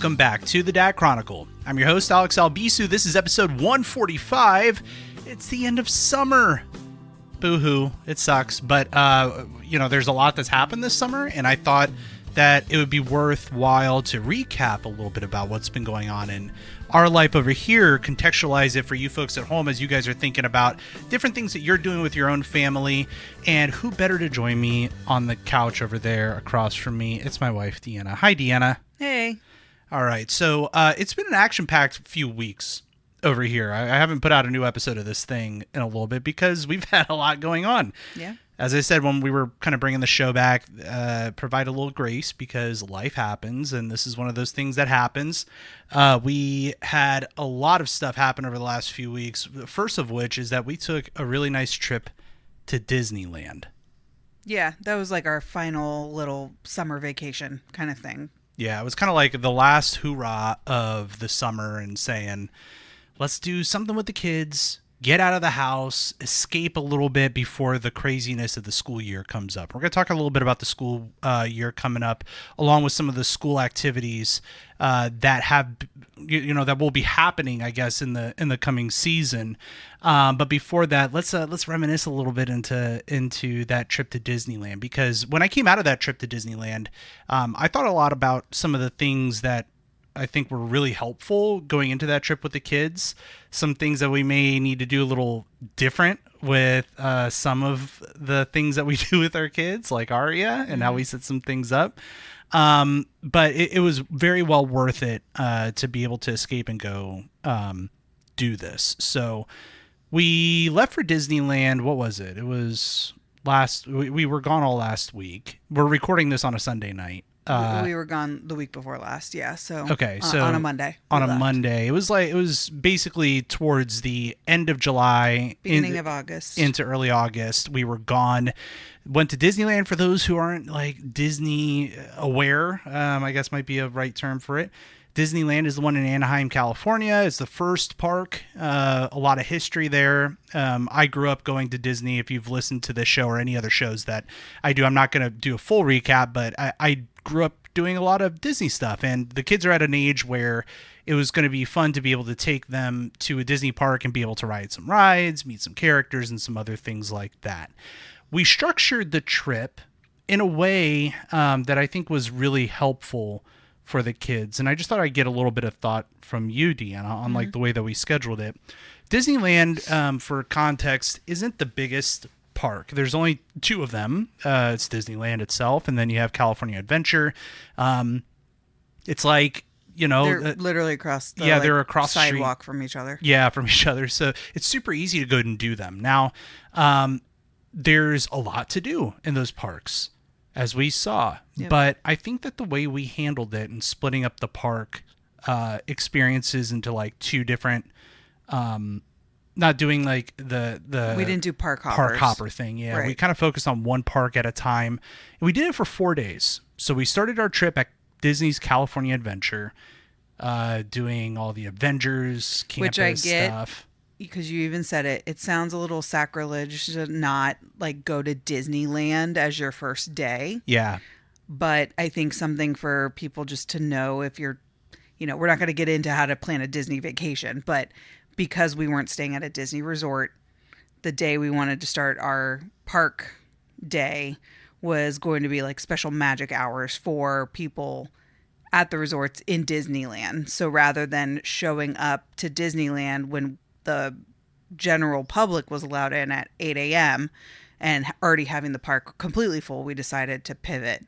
welcome back to the Dad Chronicle. I'm your host, Alex Albisu. This is episode 145. It's the end of summer. Boo-hoo. It sucks. But, there's a lot that's happened this summer, and I thought that it would be worthwhile to recap a little bit about what's been going on in our life over here, contextualize it for you folks at home as you guys are thinking about different things that you're doing with your own family. And who better to join me on the couch over there across from me? It's my wife, Deanna. Hi, Deanna. Hey. All right. So it's been an action-packed few weeks over here. I haven't put out a new episode of this thing in a little bit because we've had a lot going on. Yeah. As I said, when we were kind of bringing the show back, provide a little grace because life happens, and this is one of those things that happens. We had a lot of stuff happen over the last few weeks. The first of which is that we took a really nice trip to Disneyland. Yeah, that was like our final little summer vacation kind of thing. Yeah, it was kind of like the last hoorah of the summer and saying, let's do something with the kids. Get out of the house, escape a little bit before the craziness of the school year comes up. We're going to talk a little bit about the school year coming up, along with some of the school activities that will be happening, I guess, in the coming season. But before that, let's reminisce a little bit into that trip to Disneyland, because when I came out of that trip to Disneyland, I thought a lot about some of the things that I think were really helpful going into that trip with the kids. Some things that we may need to do a little different with some of the things that we do with our kids, like Aria, and how we set some things up. But it was very well worth it to be able to escape and go do this. So we left for Disneyland. What was it? It was we were gone all last week. We're recording this on a Sunday night. We were gone the week before last, yeah. So okay, so on a Monday. Monday, it was basically towards the end of July, beginning of August, into early August. We were gone. Went to Disneyland. For those who aren't like Disney aware, I guess might be a right term for it. Disneyland is the one in Anaheim, California. It's the first park. A lot of history there. I grew up going to Disney. If you've listened to this show or any other shows that I do, I'm not going to do a full recap, but I grew up doing a lot of Disney stuff, and the kids are at an age where it was going to be fun to be able to take them to a Disney park and be able to ride some rides, meet some characters, and some other things like that. We structured the trip in a way that I think was really helpful for the kids, and I just thought I'd get a little bit of thought from you, Deanna, on like the way that we scheduled it. Disneyland, for context, isn't the biggest park. There's only two of them. It's Disneyland itself, and then you have California Adventure. It's like, they're literally across the they're across sidewalk the from each other. Yeah, from each other. So it's super easy to go and do them. Now, there's a lot to do in those parks, as we saw. Yep. But I think that the way we handled it and splitting up the park experiences into like two different not doing like the we didn't do park hopper thing. Yeah, right. We kind of focused on one park at a time, and we did it for 4 days. So we started our trip at Disney's California Adventure, doing all the Avengers campus which I get, stuff. Because you even said it. It sounds a little sacrilege to not like go to Disneyland as your first day. Yeah, but I think something for people just to know, if you're, we're not going to get into how to plan a Disney vacation, but because we weren't staying at a Disney resort, the day we wanted to start our park day was going to be like special magic hours for people at the resorts in Disneyland. So rather than showing up to Disneyland when the general public was allowed in at 8 a.m. and already having the park completely full, we decided to pivot,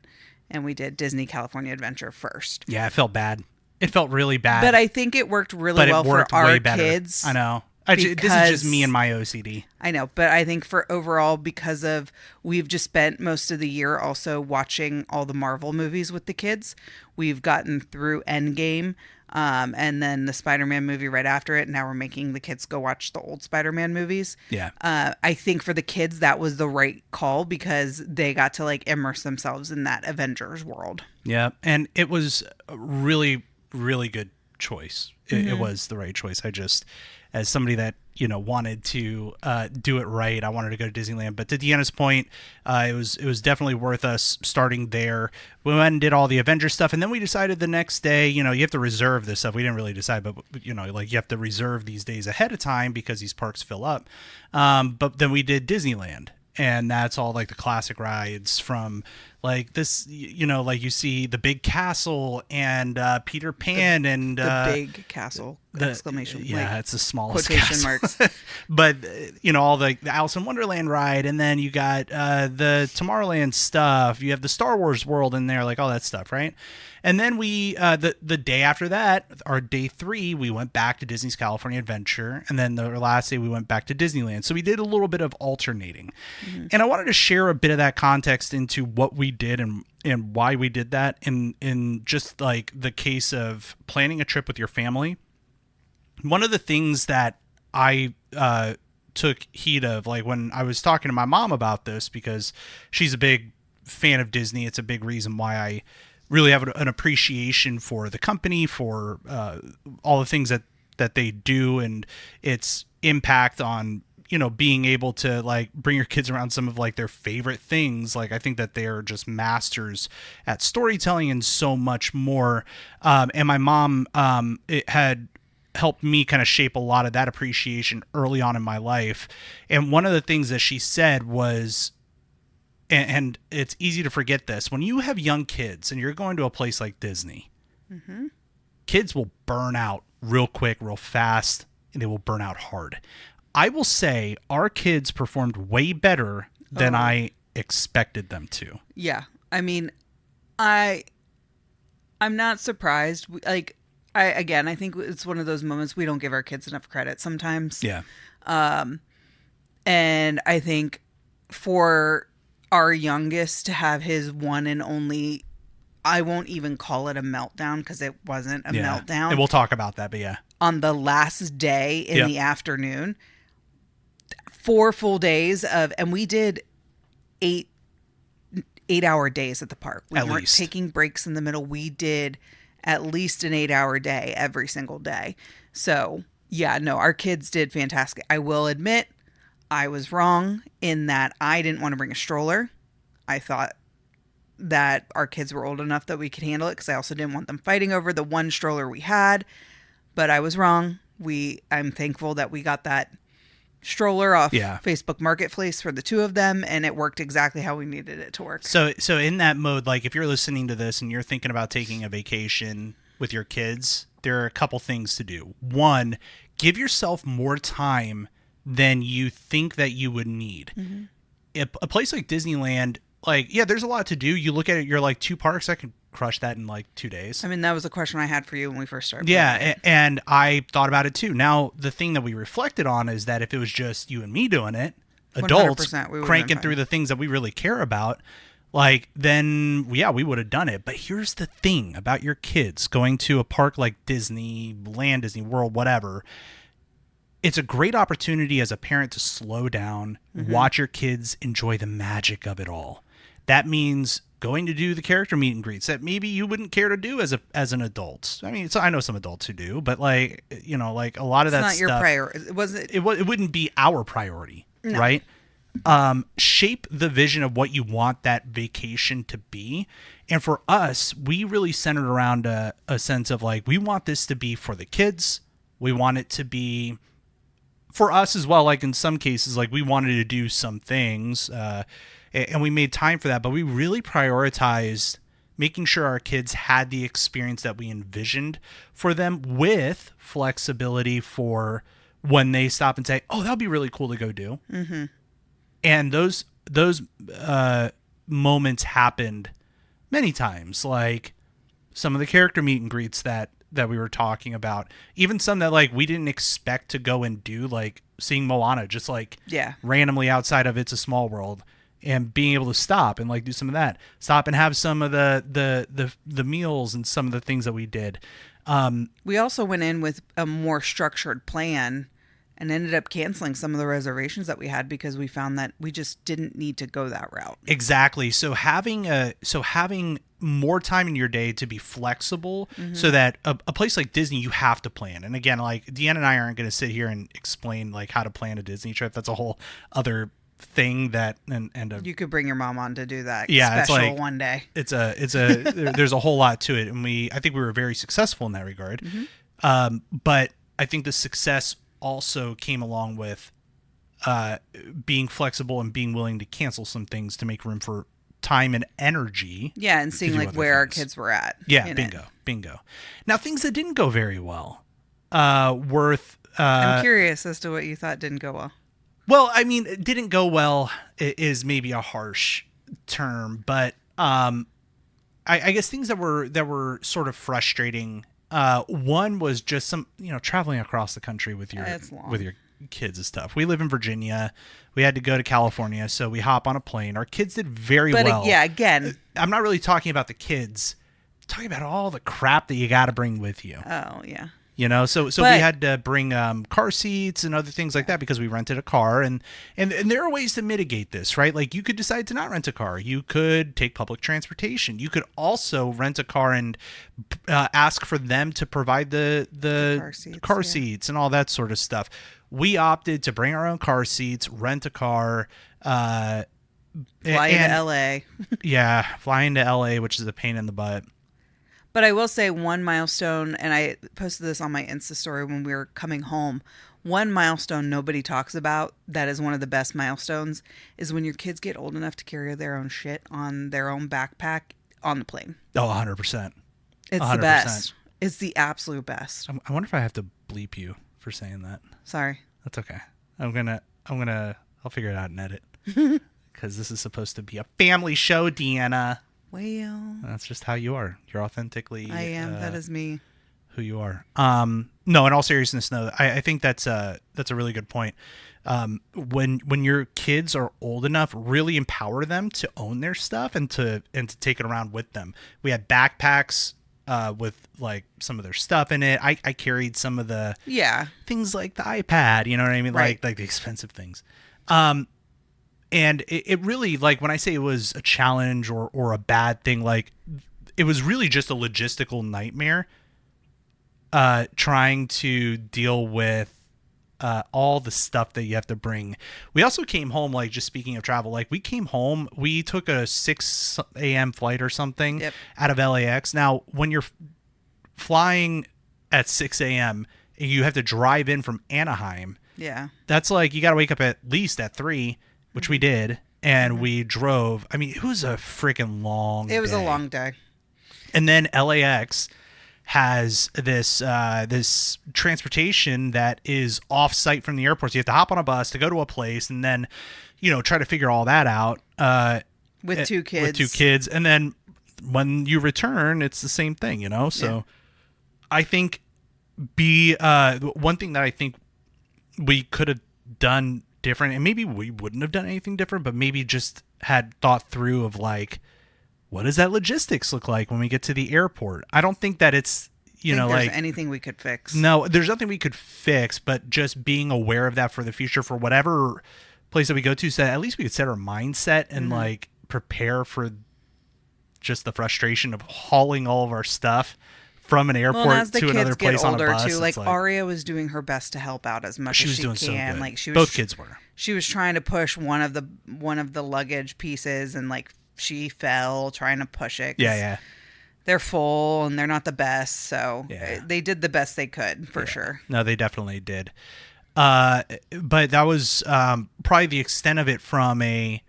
and we did Disney California Adventure first. Yeah, it felt bad. It felt really bad. But I think it worked really well for our kids. I know. This is just me and my OCD. I know. But I think for overall, because of we've just spent most of the year also watching all the Marvel movies with the kids. We've gotten through Endgame and then the Spider-Man movie right after it. Now we're making the kids go watch the old Spider-Man movies. Yeah. I think for the kids, that was the right call because they got to like immerse themselves in that Avengers world. Yeah. And it was really, really good choice. It was the right choice. I just, as somebody that, wanted to do it right. I wanted to go to Disneyland, but to Deanna's point, it was definitely worth us starting there. We went and did all the Avengers stuff, and then we decided the next day, you have to reserve this stuff. We didn't really decide, but like you have to reserve these days ahead of time because these parks fill up. But then we did Disneyland. And that's all like the classic rides from like this, like you see the big castle and Peter Pan and the big castle exclamation. Yeah, like, it's the smallest quotation castle. marks. But all the Alice in Wonderland ride, and then you got the Tomorrowland stuff. You have the Star Wars world in there, like all that stuff, right? And then we the day after that, our day 3, we went back to Disney's California Adventure, and then the last day we went back to Disneyland. So we did a little bit of alternating, and I wanted to share a bit of that context into what we did and why we did that in just like the case of planning a trip with your family. One of the things that I took heed of, like when I was talking to my mom about this, because she's a big fan of Disney, it's a big reason why I really have an appreciation for the company, for all the things that they do and its impact on, being able to like bring your kids around some of like their favorite things. Like I think that they are just masters at storytelling and so much more. And my mom, it had helped me kind of shape a lot of that appreciation early on in my life. And one of the things that she said was, and it's easy to forget this, when you have young kids and you're going to a place like Disney, kids will burn out real quick, real fast, and they will burn out hard. I will say our kids performed way better than I expected them to. Yeah. I mean, I'm not surprised. I think it's one of those moments we don't give our kids enough credit sometimes. Yeah. And I think for our youngest to have his one and only, I won't even call it a meltdown because it wasn't a meltdown. And we'll talk about that, but yeah. On the last day in the afternoon, 4 full days and we did 8-hour days at the park. We weren't taking breaks in the middle. We did at least an 8-hour day every single day. So yeah, no, our kids did fantastic. I will admit I was wrong in that I didn't want to bring a stroller. I thought that our kids were old enough that we could handle it because I also didn't want them fighting over the one stroller we had. But I was wrong. I'm thankful that we got that stroller off Facebook Marketplace for the 2 of them, and it worked exactly how we needed it to work. So in that mode, like if you're listening to this and you're thinking about taking a vacation with your kids, there are a couple things to do. One, give yourself more time than you think that you would need. A place like Disneyland, like, yeah, there's a lot to do. You look at it, you're like 2 parks, I could crush that in like 2 days. I mean, that was a question I had for you when we first started. Yeah, and I thought about it too. Now, the thing that we reflected on is that if it was just you and me doing it, adults cranking through the things that we really care about, like, then, yeah, we would have done it. But here's the thing about your kids going to a park like Disneyland, Disney World, whatever. It's a great opportunity as a parent to slow down, watch your kids enjoy the magic of it all. That means going to do the character meet and greets that maybe you wouldn't care to do as an adult. I mean, I know some adults who do, but like, like a lot of that stuff. It's not your priority. It wouldn't be our priority, right? Shape the vision of what you want that vacation to be. And for us, we really centered around a sense of like, we want this to be for the kids. We want it to be for us as well. Like in some cases, like we wanted to do some things, and we made time for that, but we really prioritized making sure our kids had the experience that we envisioned for them, with flexibility for when they stop and say, oh, that'll be really cool to go do. And those moments happened many times, like some of the character meet and greets that we were talking about, even some that like we didn't expect to go and do, like seeing Moana just like randomly outside of It's a Small World, and being able to stop and like do some of that, stop and have some of the meals and some of the things that we did. We also went in with a more structured plan and ended up canceling some of the reservations that we had because we found that we just didn't need to go that route. Exactly. So having more time in your day to be flexible, so that a place like Disney, you have to plan. And again, like Deanna and I aren't going to sit here and explain like how to plan a Disney trip. That's a whole other thing that You could bring your mom on to do that Yeah, it's special like- one day. there's a whole lot to it, and I think we were very successful in that regard. But I think the success also came along with being flexible and being willing to cancel some things to make room for time and energy. Yeah, and seeing do like other where our things. kids were at. Yeah, in it. bingo. Now, things that didn't go very well, worth. I'm curious as to what you thought didn't go well. Well, I mean, it didn't go well is maybe a harsh term, but I guess things that were sort of frustrating. One was just some, traveling across the country with your It's long. kids and stuff. We live in Virginia. We had to go to California, so we hop on a plane. Our kids did very But well. yeah, again, I'm not really talking about the kids. I'm talking about all the crap that you got to bring with you. oh yeah. So we But- had to bring car seats and other things like that because we rented a car, and there are ways to mitigate this, right? Like you could decide to not rent a car. You could take public transportation. You could also rent a car and ask for them to provide the car seats, yeah. seats and all that sort of stuff. We opted to bring our own car seats, rent a car, Fly into LA. yeah, fly into LA, which is a pain in the butt. But I will say one milestone, and I posted this on my Insta story when we were coming home. One milestone nobody talks about that is one of the best milestones is when your kids get old enough to carry their own shit on their own backpack on the plane. Oh, 100%. It's 100%. the best. It's the absolute best. I wonder if I have to bleep you for saying that. Sorry. That's okay. I'll figure it out and edit. Because this is supposed to be a family show, Deanna. Well, That's just how you are. You're authentically I am. That is me. who you are. No, in all seriousness, no, I think that's a really good point. When your kids are old enough, really empower them to own their stuff and to take it around with them. We had backpacks with like some of their stuff in it. I carried some of the things like the iPad, you know what I mean? Right. Like the expensive things. And it really, like when I say it was a challenge or a bad thing, like it was really just a logistical nightmare trying to deal with all the stuff that you have to bring. We also came home, like just speaking of travel, like we came home, we took a 6 a.m. flight or something out of LAX. Now, when you're flying at 6 a.m., you have to drive in from Anaheim. Yeah. That's like, you got to wake up at least at 3, which we did. And we drove. I mean, it was a freaking long It was day. a long day. And then LAX has this transportation that is off site from the airport. So you have to hop on a bus to go to a place and then, try to figure all that out. With 2 kids. With 2 kids. And then when you return, it's the same thing, So I think one thing that I think we could have done different, and maybe we wouldn't have done anything different, but maybe just had thought through of like, what does that logistics look like when we get to the airport? I don't think that it's, there's anything we could fix. No, there's nothing we could fix, but just being aware of that for the future for whatever place that we go to, so that at least we could set our mindset and like prepare for just the frustration of hauling all of our stuff from an airport as the to kids another place get on older a bus. too, It's like Aria was doing her best to help out as much she as was she doing so can. good. Like she was, both kids were. She was trying to push one of the luggage pieces, and like she fell trying to push it. 'Cause Yeah. they're full and they're not the best, so Yeah. they did the best they could for sure. No, they definitely did. But that was probably the extent of it from a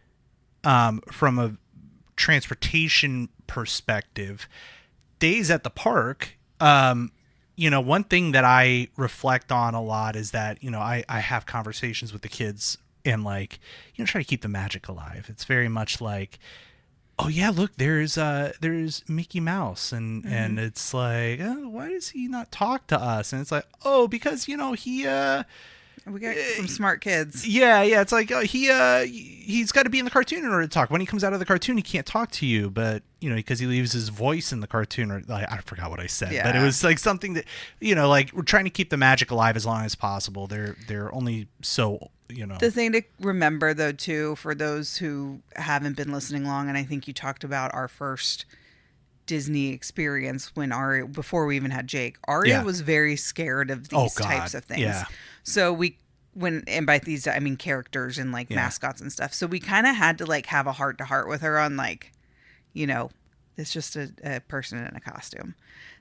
transportation perspective. Days at the park, one thing that I reflect on a lot is that, I have conversations with the kids and like, try to keep the magic alive. It's very much like, oh yeah, look, there's Mickey Mouse, and it's like, oh, why does he not talk to us? And it's like, oh, because he We got some smart kids. yeah, it's like he's got to be in the cartoon in order to talk. When he comes out of the cartoon, he can't talk to you, but because he leaves his voice in the cartoon, or like, I forgot what I said, but it was like something that like we're trying to keep the magic alive as long as possible. They're only so. The thing to remember, though, too, for those who haven't been listening long, and I think you talked about our first Disney experience when Aria, before we even had Jake, Aria was very scared of these types of things. Yeah. So and by these I mean characters and like mascots and stuff. So we kind of had to like have a heart to heart with her on like, it's just a person in a costume.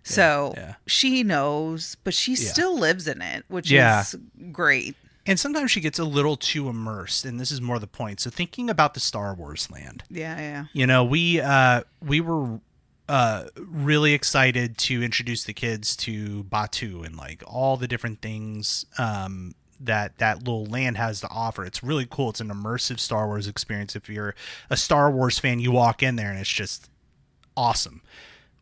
So she knows, but she still lives in it, which is great. And sometimes she gets a little too immersed, and this is more the point. So thinking about the Star Wars land. Yeah. We were really excited to introduce the kids to Batu and like all the different things that little land has to offer. It's really cool. It's an immersive Star Wars experience. If you're a Star Wars fan, you walk in there and it's just awesome.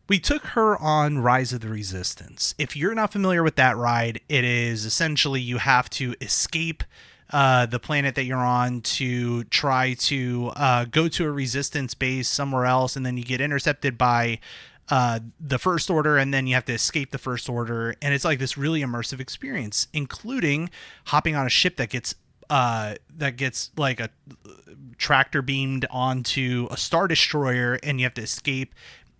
We took her on Rise of the Resistance. If you're not familiar with that ride, it is essentially you have to escape the planet that you're on to try to go to a resistance base somewhere else, and then you get intercepted by the First Order, and then you have to escape the First Order, and it's like this really immersive experience, including hopping on a ship that gets like a tractor beamed onto a Star Destroyer, and you have to escape.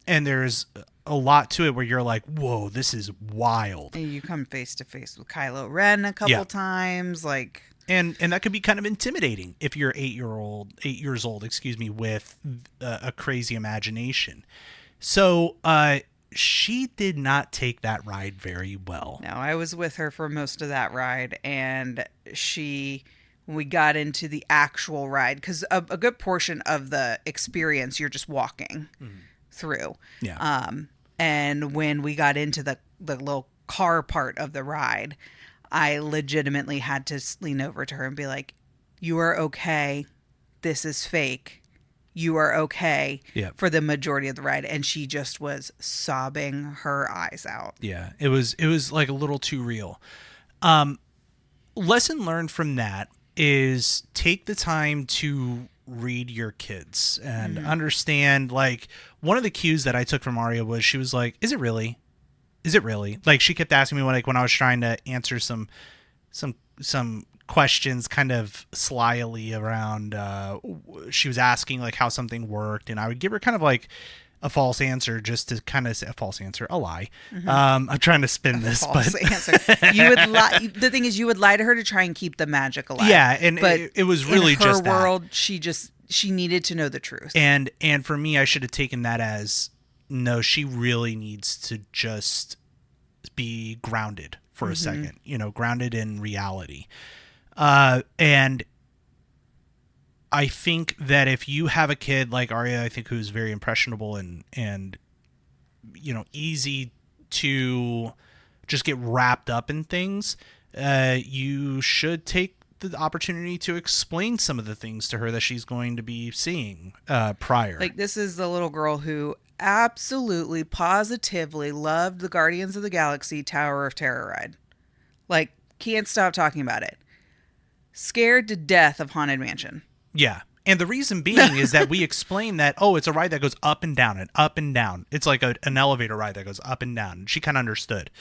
And there's a lot to it where you're like, whoa, this is wild. And you come face to face with Kylo Ren a couple times, like, and that could be kind of intimidating if you're 8 years old, with a crazy imagination. So she did not take that ride very well. No, I was with her for most of that ride, and when we got into the actual ride, because a good portion of the experience you're just walking through. Yeah. And when we got into the little car part of the ride, I legitimately had to lean over to her and be like, "You are okay. This is fake. You are okay." For the majority of the ride. And she just was sobbing her eyes out. Yeah. It was like a little too real. Lesson learned from that is take the time to read your kids and understand. Like, one of the cues that I took from Aria was she was like, is it really like, she kept asking me when I was trying to answer some questions kind of slyly around she was asking like how something worked, and I would give her kind of like a false answer just to kind of say a lie. I'm trying to spin this, false but answer. You would lie. The thing is, you would lie to her to try and keep the magic alive. Yeah, and but it was really in her just world. That. She needed to know the truth. And for me, I should have taken that as, no, she really needs to just be grounded for a second. Grounded in reality. And I think that if you have a kid like Aria, I think, who's very impressionable and easy to just get wrapped up in things, you should take the opportunity to explain some of the things to her that she's going to be seeing prior. Like, this is the little girl who absolutely, positively loved the Guardians of the Galaxy Tower of Terror ride. Like, can't stop talking about it. Scared to death of Haunted Mansion. Yeah. And the reason being is that we explain that, it's a ride that goes up and down and up and down. It's like an elevator ride that goes up and down. She kind of understood.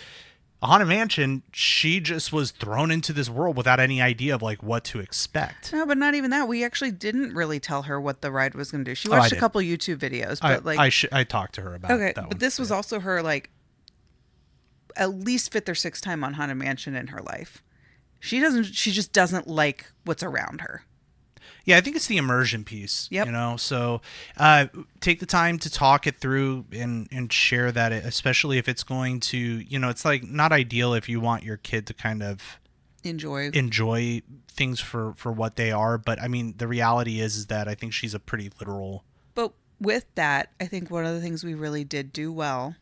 A Haunted Mansion, she just was thrown into this world without any idea of like what to expect. No, but not even that. We actually didn't really tell her what the ride was going to do. She watched a couple YouTube videos, but I talked to her about that one. But this was also her like at least fifth or sixth time on Haunted Mansion in her life. She just doesn't like what's around her. Yeah, I think it's the immersion piece. Yep. So take the time to talk it through and share that, especially if it's going to, it's like not ideal if you want your kid to kind of enjoy things for what they are. But I mean, the reality is that I think she's a pretty literal. But with that, I think one of the things we really did do well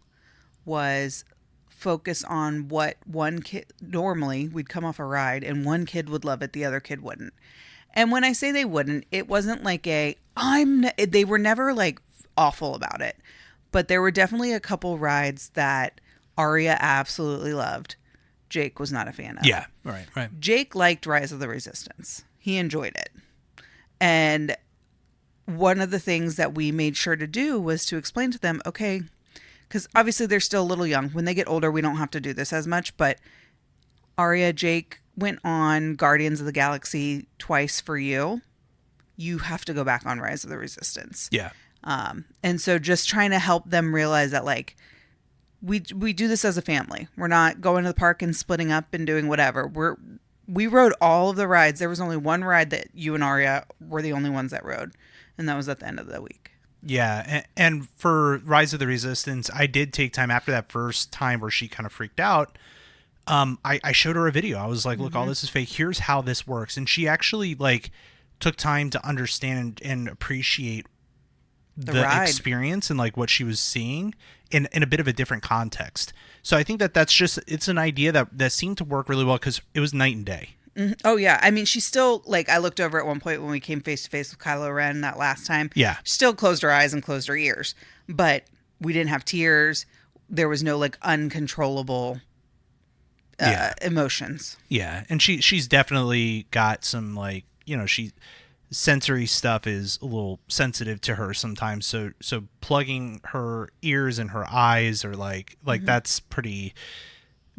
was focus on what one kid, normally we'd come off a ride and one kid would love it, the other kid wouldn't. And when I say they wouldn't, it wasn't like they were never like awful about it. But there were definitely a couple rides that Aria absolutely loved. Jake was not a fan of. Yeah, right. Jake liked Rise of the Resistance. He enjoyed it. And one of the things that we made sure to do was to explain to them, okay, because obviously they're still a little young. When they get older, we don't have to do this as much. But Aria, Jake went on Guardians of the Galaxy twice for you. You have to go back on Rise of the Resistance. Yeah. And so just trying to help them realize that like we do this as a family. We're not going to the park and splitting up and doing whatever. We rode all of the rides. There was only one ride that you and Aria were the only ones that rode, and that was at the end of the week. Yeah, and for Rise of the Resistance, I did take time after that first time where she kind of freaked out. I showed her a video. I was like, look, all this is fake. Here's how this works. And she actually like took time to understand and appreciate the experience and like what she was seeing in a bit of a different context. So I think that's just, it's an idea that seemed to work really well because it was night and day. Mm-hmm. Oh yeah, I mean, she still like. I looked over at one point when we came face to face with Kylo Ren that last time. Yeah, she still closed her eyes and closed her ears, but we didn't have tears. There was no like uncontrollable emotions. Yeah, and she's definitely got some like, you know, sensory stuff is a little sensitive to her sometimes. So plugging her ears and her eyes are like that's pretty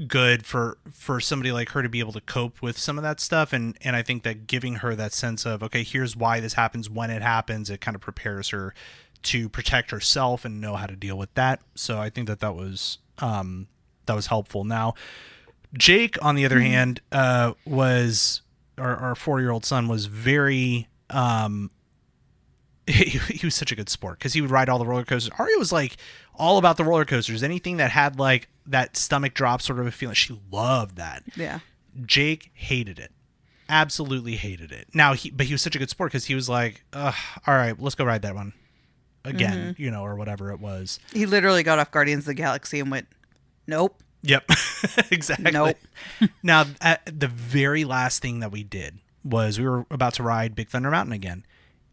good for somebody like her to be able to cope with some of that stuff, and I think that giving her that sense of, okay, here's why this happens when it happens, it kind of prepares her to protect herself and know how to deal with that. So I think that was helpful. Now Jake, on the other hand, was our 4-year-old son was very he was such a good sport because he would ride all the roller coasters. Aria was like all about the roller coasters. Anything that had like that stomach drop sort of a feeling, she loved that. Yeah. Jake hated it. Absolutely hated it. Now but he was such a good sport because he was like, all right, let's go ride that one again, you know, or whatever it was. He literally got off Guardians of the Galaxy and went, nope. Yep. Exactly. Nope. Now, the very last thing that we did was we were about to ride Big Thunder Mountain again,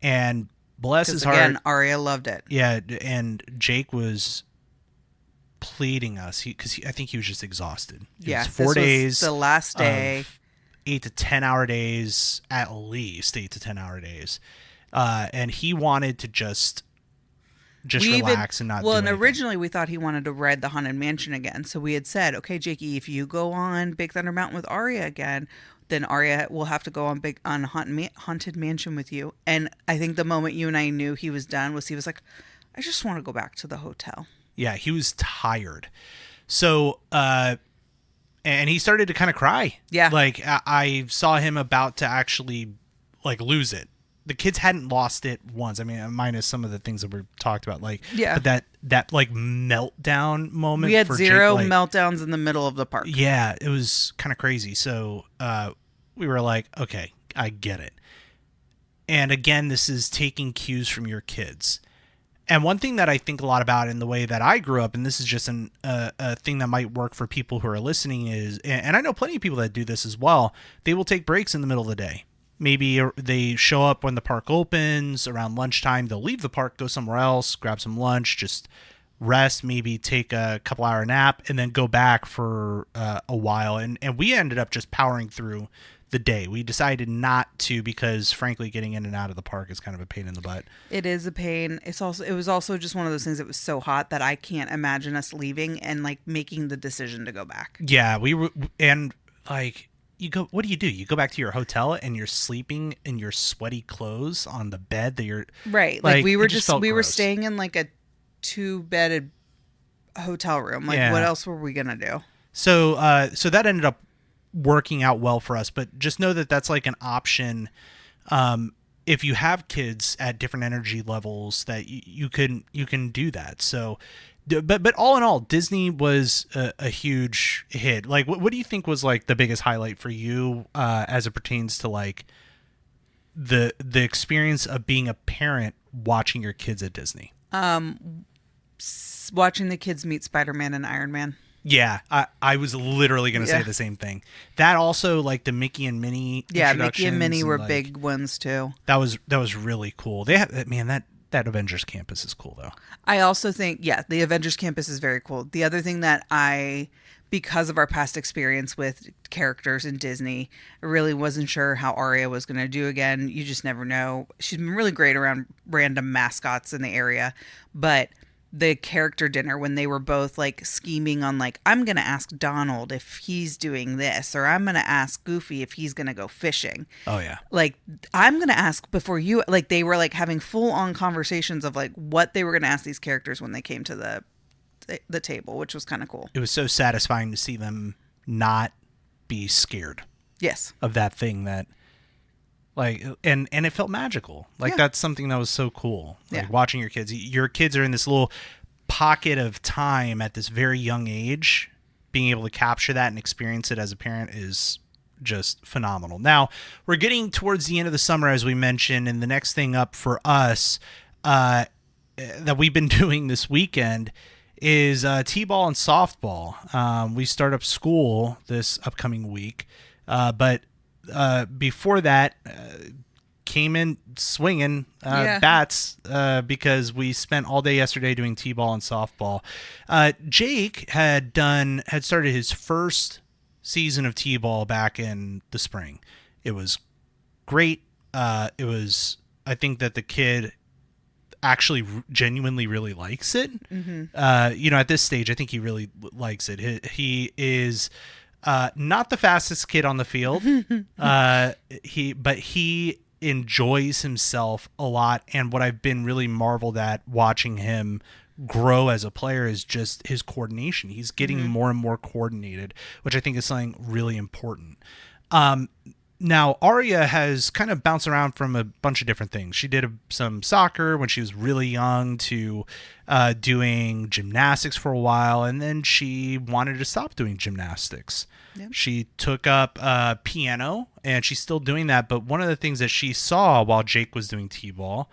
and bless his heart, again, Aria loved it. Yeah, and Jake was pleading us because I think he was just exhausted. It was 4 days, the last day, 8 to 10 hour days, at least 8 to 10 hour days, and he wanted to just relax and not. Well, do and anything. Originally we thought he wanted to ride the Haunted Mansion again, so we had said, okay, Jakey, if you go on Big Thunder Mountain with Aria again, then Aria will have to go on Haunted Mansion with you. And I think the moment you and I knew he was done was he was like, I just want to go back to the hotel. Yeah, he was tired. So, and he started to kind of cry. Yeah. Like, I saw him about to actually, like, lose it. The kids hadn't lost it once. I mean, minus some of the things that we talked about. Like, yeah. But that like, meltdown moment. We had for zero Jake, like, meltdowns in the middle of the park. Yeah, it was kind of crazy. So, we were like, okay, I get it. And again, this is taking cues from your kids. And one thing that I think a lot about in the way that I grew up, and this is just a thing that might work for people who are listening, is, and I know plenty of people that do this as well, they will take breaks in the middle of the day. Maybe they show up when the park opens around lunchtime. They'll leave the park, go somewhere else, grab some lunch, just rest, maybe take a couple hour nap, and then go back for a while. And we ended up just powering through the day. We decided not to because, frankly, getting in and out of the park is kind of a pain in the butt. It is a pain. It was also just one of those things that was so hot that I can't imagine us leaving and like making the decision to go back. Yeah, we were, and like, you go, what do? You go back to your hotel and you're sleeping in your sweaty clothes on the bed that you're right. Like we were we were gross. staying in like a 2-bedded hotel room. Like, what else were we gonna do? So that ended up working out well for us, but just know that that's like an option. If you have kids at different energy levels, that you can do that. So, but all in all, Disney was a huge hit. Like, what do you think was like the biggest highlight for you as it pertains to like the experience of being a parent watching your kids at Disney? Watching the kids meet Spider-Man and Iron Man. Yeah, I was literally going to say the same thing. That also, like the Mickey and Minnie. Yeah, Mickey and Minnie were like, big ones too. That was really cool. They have, man, that Avengers campus is cool though. I also think, the Avengers campus is very cool. The other thing that because of our past experience with characters in Disney, I really wasn't sure how Aria was going to do again. You just never know. She's been really great around random mascots in the area, but the character dinner when they were both like scheming on like, I'm gonna ask Donald if he's doing this, or I'm gonna ask Goofy if he's gonna go fishing. Oh yeah. Like, I'm gonna ask before you. Like, they were like having full on conversations of like what they were gonna ask these characters when they came to the table, which was kind of cool. It was so satisfying to see them not be scared Yes. of that thing that, like, and it felt magical. Like, Yeah. that's something that was so cool. Like, Yeah. watching your kids. Your kids are in this little pocket of time at this very young age. Being able to capture that and experience it as a parent is just phenomenal. Now, we're getting towards the end of the summer, as we mentioned, and the next thing up for us that we've been doing this weekend is t-ball and softball. We start up school this upcoming week, but before that, came in swinging bats because we spent all day yesterday doing t-ball and softball. Jake had started his first season of t-ball back in the spring. It was great. I think that the kid actually genuinely really likes it. At this stage, I think he really likes it. He is not the fastest kid on the field. He enjoys himself a lot. And what I've been really marveled at watching him grow as a player is just his coordination. He's getting more and more coordinated, which I think is something really important. Now, Arya has kind of bounced around from a bunch of different things. She did some soccer when she was really young to doing gymnastics for a while, and then she wanted to stop doing gymnastics. Yep. She took up piano, and she's still doing that. But one of the things that she saw while Jake was doing t-ball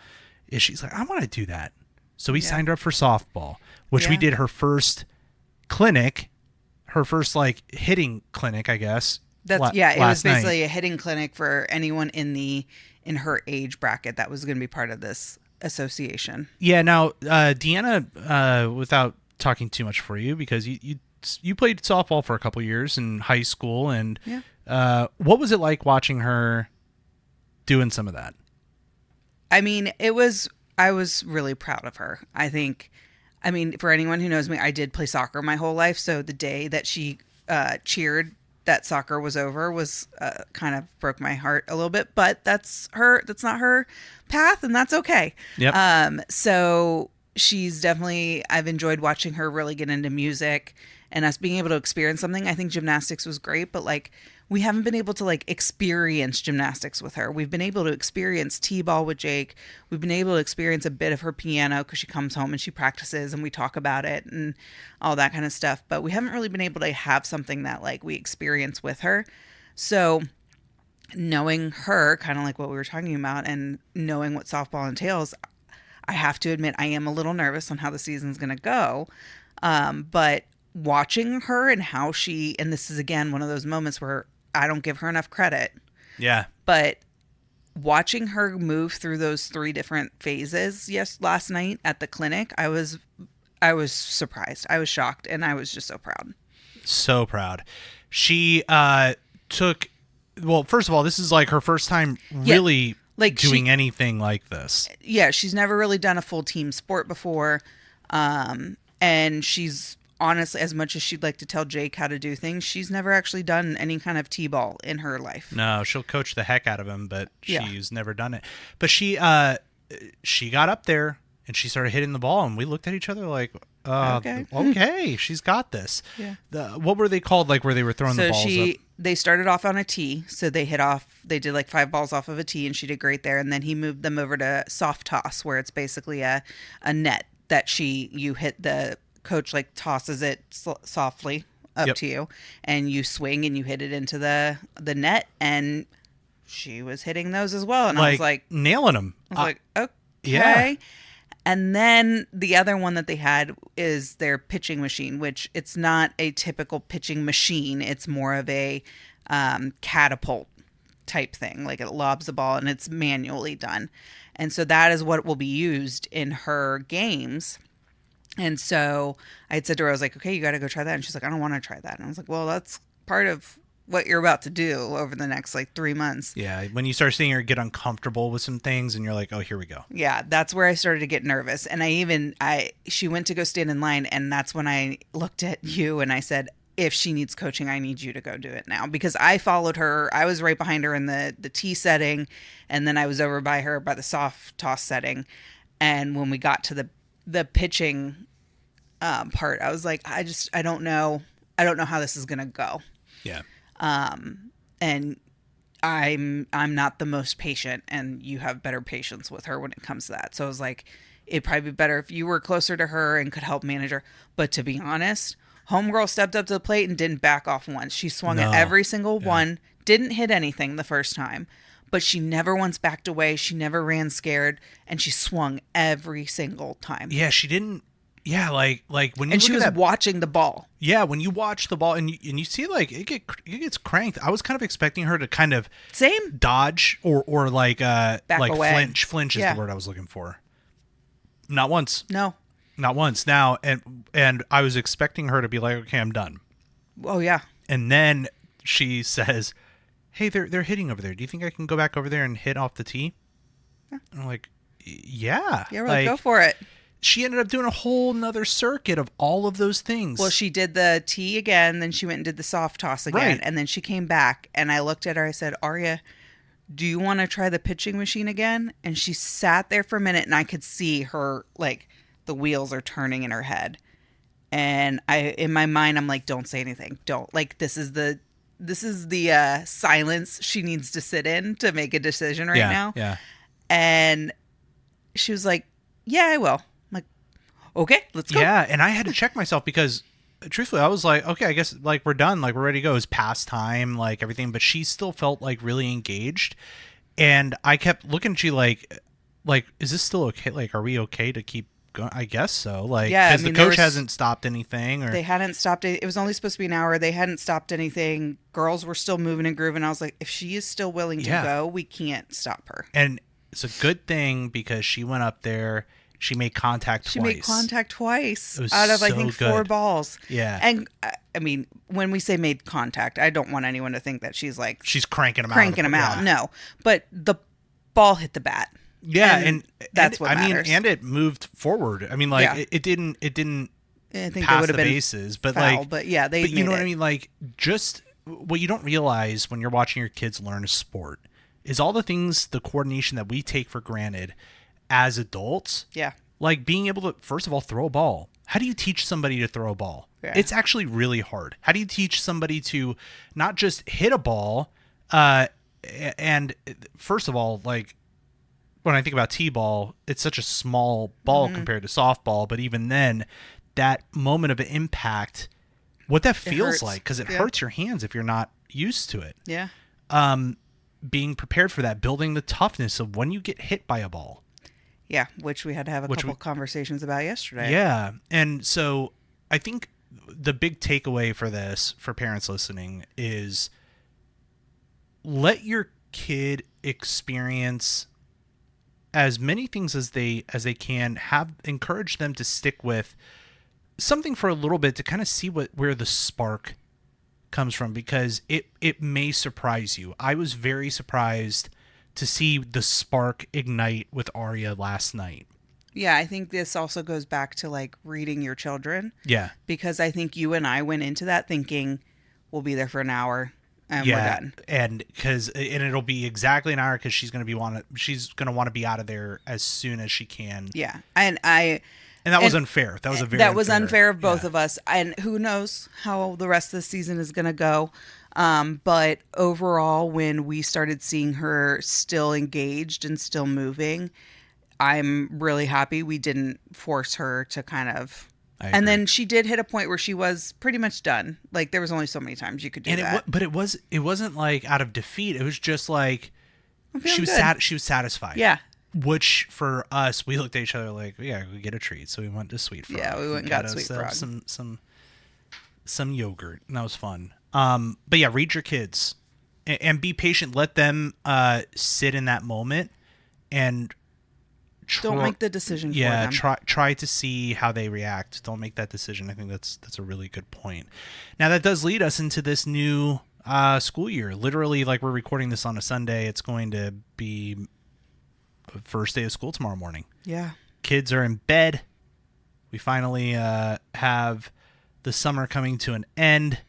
is she's like, I want to do that. So we signed her up for softball, which we did her first hitting clinic, I guess. It was basically a hitting clinic for anyone in her age bracket that was going to be part of this association. Yeah. Now, Deanna, without talking too much for you, because you played softball for a couple years in high school, and what was it like watching her doing some of that? I mean, I was really proud of her. For anyone who knows me, I did play soccer my whole life. So the day that she cheered that soccer was over was kind of broke my heart a little bit, but that's not her path, and that's okay. Yep. So she's definitely, I've enjoyed watching her really get into music and us being able to experience something. I think gymnastics was great, but like, we haven't been able to like experience gymnastics with her. We've been able to experience t-ball with Jake. We've been able to experience a bit of her piano because she comes home and she practices and we talk about it and all that kind of stuff. But we haven't really been able to have something that like we experience with her. So knowing her, kind of like what we were talking about, and knowing what softball entails, I have to admit I am a little nervous on how the season's going to go. But watching her and how and this is again one of those moments where I don't give her enough credit. Yeah. But watching her move through those 3 different phases last night at the clinic, I was surprised. I was shocked, and I was just so proud. So proud. She first of all, this is like her first time really doing anything like this. Yeah, she's never really done a full team sport before. And she's honestly, as much as she'd like to tell Jake how to do things, she's never actually done any kind of t-ball in her life. No, she'll coach the heck out of him, but she's never done it. But she got up there and she started hitting the ball, and we looked at each other like, okay, she's got this. Yeah. What were they called? Like where they were throwing the balls up? They started off on a tee, so they did like 5 balls off of a tee, and she did great there. And then he moved them over to soft toss, where it's basically a net that you hit, the coach like tosses it softly up to you, and you swing and you hit it into the net, and she was hitting those as well. And I was like nailing them. I was like, okay. Yeah. And then the other one that they had is their pitching machine, which it's not a typical pitching machine. It's more of a catapult type thing. Like it lobs the ball and it's manually done. And so that is what will be used in her games. And so I had said to her, I was like, okay, you got to go try that. And she's like, I don't want to try that. And I was like, well, that's part of what you're about to do over the next like 3 months. Yeah, when you start seeing her get uncomfortable with some things, and you're like, oh, here we go. Yeah, that's where I started to get nervous. And she went to go stand in line, and that's when I looked at you and I said, if she needs coaching, I need you to go do it now, because I followed her. I was right behind her in the tee setting, and then I was over by her by the soft toss setting. And when we got to the pitching part, I was like, I don't know how this is gonna go. Yeah. And I'm not the most patient, and you have better patience with her when it comes to that. So I was like, it'd probably be better if you were closer to her and could help manage her. But to be honest, homegirl stepped up to the plate and didn't back off once. She swung at every single one, didn't hit anything the first time, but she never once backed away. She never ran scared, and she swung every single time. Yeah, she didn't. Yeah, like when you and she was watching the ball. Yeah, when you watch the ball and you see like it gets cranked. I was kind of expecting her to kind of dodge or like like away. Flinch is the word I was looking for. Not once. No. Not once. Now and I was expecting her to be like, okay, I'm done. Oh yeah. And then she says, hey, they're hitting over there. Do you think I can go back over there and hit off the tee? Yeah. And I'm like, yeah. Yeah, we're like, go for it. She ended up doing a whole nother circuit of all of those things. Well, she did the tee again, then she went and did the soft toss again, and then she came back, and I looked at her, I said, Aria, do you want to try the pitching machine again? And she sat there for a minute, and I could see her, like, the wheels are turning in her head. And in my mind, I'm like, don't say anything. Don't. Like, this is the silence she needs to sit in to make a decision right now. Yeah. And she was like, yeah, I will. Okay, let's go. Yeah, and I had to check myself because truthfully, I was like, okay, I guess like we're done, like we're ready to go. It's past time, like everything, but she still felt like really engaged. And I kept looking at you like, is this still okay? Like, are we okay to keep going? I guess so. Like, because the coach hasn't stopped anything. Or they hadn't stopped it. It was only supposed to be an hour. They hadn't stopped anything. Girls were still moving and grooving. I was like, if she is still willing to go, we can't stop her. And it's a good thing because she went up there. She made contact twice. She made contact twice out of, I think, 4 balls. Yeah. And, I mean, when we say made contact, I don't want anyone to think that she's like... She's cranking them out. Yeah. No. But the ball hit the bat. Yeah, and that's what matters. And it moved forward. I mean, like, it didn't I think pass the bases. But, foul, like... But, yeah, they But you know what I mean? Like, just... What you don't realize when you're watching your kids learn a sport is all the things, the coordination that we take for granted... as adults, like being able to, first of all, throw a ball. How do you teach somebody to throw a ball? Yeah. It's actually really hard. How do you teach somebody to not just hit a ball? And first of all, like when I think about t-ball, it's such a small ball compared to softball. But even then, that moment of impact, what that feels like, because it hurts your hands if you're not used to it. Yeah. Being prepared for that, building the toughness of when you get hit by a ball. Yeah, which we had to have a couple conversations about yesterday. Yeah, and so I think the big takeaway for this, for parents listening, is let your kid experience as many things as they can. Encourage them to stick with something for a little bit to kind of see where the spark comes from, because it may surprise you. I was very surprised to see the spark ignite with Aria last night. Yeah, I think this also goes back to like reading your children. Yeah. Because I think you and I went into that thinking we'll be there for an hour and we're done. And it'll be exactly an hour because she's going to want to be out of there as soon as she can. Yeah. And that was unfair. That was unfair of both of us. And who knows how the rest of the season is going to go. But overall, when we started seeing her still engaged and still moving, I'm really happy we didn't force her to kind of... And then she did hit a point where she was pretty much done. Like, there was only so many times you could do that. But it wasn't like out of defeat. It was just like she was satisfied. Yeah. Which for us, we looked at each other like, yeah, we get a treat. So we went to Sweet Frog. Yeah, we went and got Sweet Frog. Some yogurt, and that was fun. But yeah, read your kids and be patient. Let them sit in that moment and don't make the decision for them. Yeah, try to see how they react. Don't make that decision. I think that's a really good point. Now that does lead us into this new school year. Literally, like, we're recording this on a Sunday. It's going to be the first day of school tomorrow morning. Yeah. Kids are in bed. We finally have the summer coming to an end.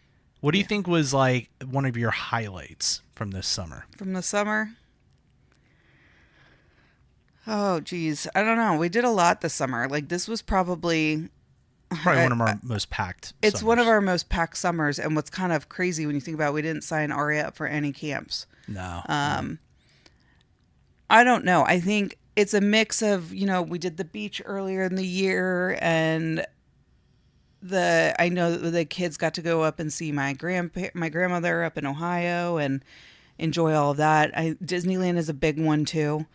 What do you think was, like, one of your highlights from this summer? From the summer? Oh, geez. I don't know. We did a lot this summer. Like, this was probably one of our most packed It's summers. one of our most packed summers. And what's kind of crazy when you think about it, we didn't sign Aria up for any camps. No. I don't know. I think it's a mix of, we did the beach earlier in the year, and I know that the kids got to go up and see my grandmother up in Ohio and enjoy all of that. Disneyland is a big one too.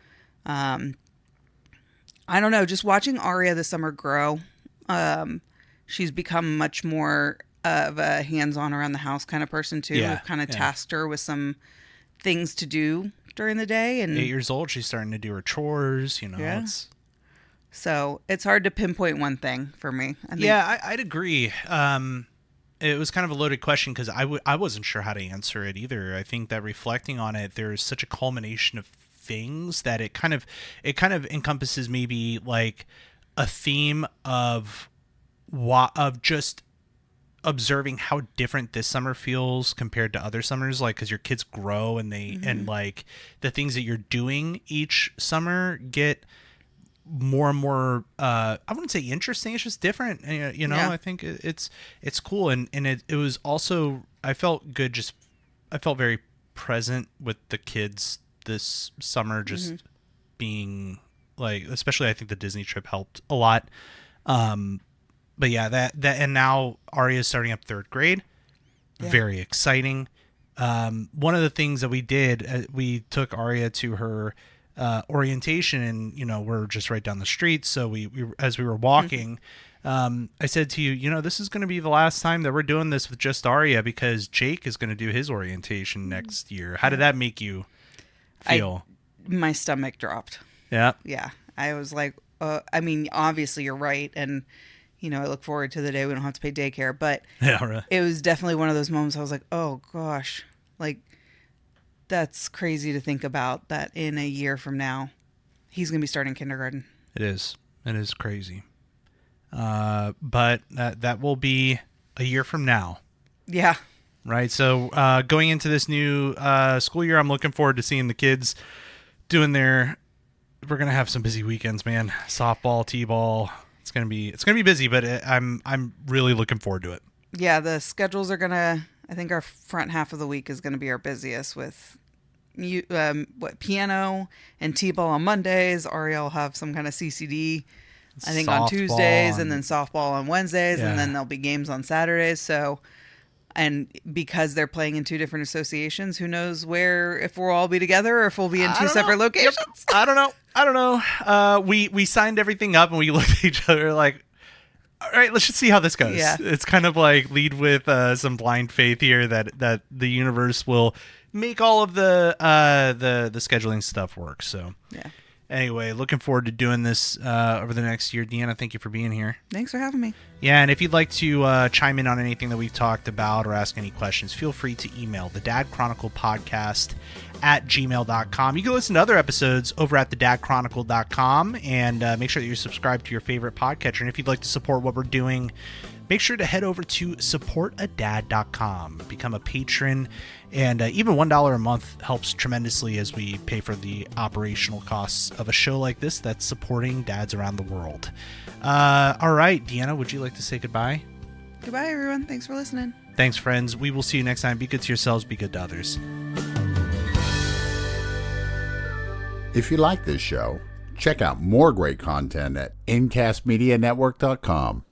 I don't know, just watching Aria this summer grow. She's become much more of a hands-on around the house kind of person too. Yeah, We've kind of tasked her with some things to do during the day. And 8 years old, she's starting to do her chores, Yeah. So it's hard to pinpoint one thing for me. I think. I'd agree. It was kind of a loaded question because I wasn't sure how to answer it either. I think that reflecting on it, there's such a culmination of things that it kind of encompasses maybe like a theme of just observing how different this summer feels compared to other summers, like, because your kids grow and they and like the things that you're doing each summer get more and more I wouldn't say interesting, it's just different. Yeah. I think it's cool, and it was also, I felt very present with the kids this summer, just being like, especially I think the Disney trip helped a lot. But yeah, that and now Aria is starting up 3rd grade. Yeah. Very exciting. One of the things that we did, we took Aria to her orientation, and we're just right down the street. So we as we were walking, I said to you, this is going to be the last time that we're doing this with just Aria, because Jake is going to do his orientation next year. How did that make you feel? My stomach dropped. Yeah. Yeah. I was like, obviously you're right. And, I look forward to the day we don't have to pay daycare, but yeah, right. It was definitely one of those moments I was like, oh gosh, like, that's crazy to think about that in a year from now, he's going to be starting kindergarten. It is crazy. But that will be a year from now. Yeah. Right. So going into this new school year, I'm looking forward to seeing the kids doing we're going to have some busy weekends, man. Softball, t-ball. It's going to be busy, but I'm really looking forward to it. Yeah. The schedules are I think our front half of the week is going to be our busiest with piano and t-ball on Mondays. Aria will have some kind of CCD, I think, on Tuesdays, and then softball on Wednesdays, and then there'll be games on Saturdays. So, and because they're playing in 2 different associations, who knows if we'll all be together or if we'll be in 2 separate locations. Yep. I don't know. We signed everything up and we looked at each other like, all right, let's just see how this goes. Yeah. It's kind of like lead with some blind faith here that the universe will make all of the scheduling stuff work. So yeah. Anyway, looking forward to doing this over the next year. Deanna, thank you for being here. Thanks for having me. Yeah, and if you'd like to chime in on anything that we've talked about or ask any questions, feel free to email the Dad Chronicle podcast at gmail.com. You can listen to other episodes over at thedadchronicle.com, and make sure that you're subscribed to your favorite podcatcher. And if you'd like to support what we're doing, make sure to head over to supportadad.com. Become a patron, and even $1 a month helps tremendously as we pay for the operational costs of a show like this that's supporting dads around the world. All right, Deanna, would you like to say goodbye? Goodbye, everyone. Thanks for listening. Thanks, friends. We will see you next time. Be good to yourselves. Be good to others. If you like this show, check out more great content at incastmedianetwork.com.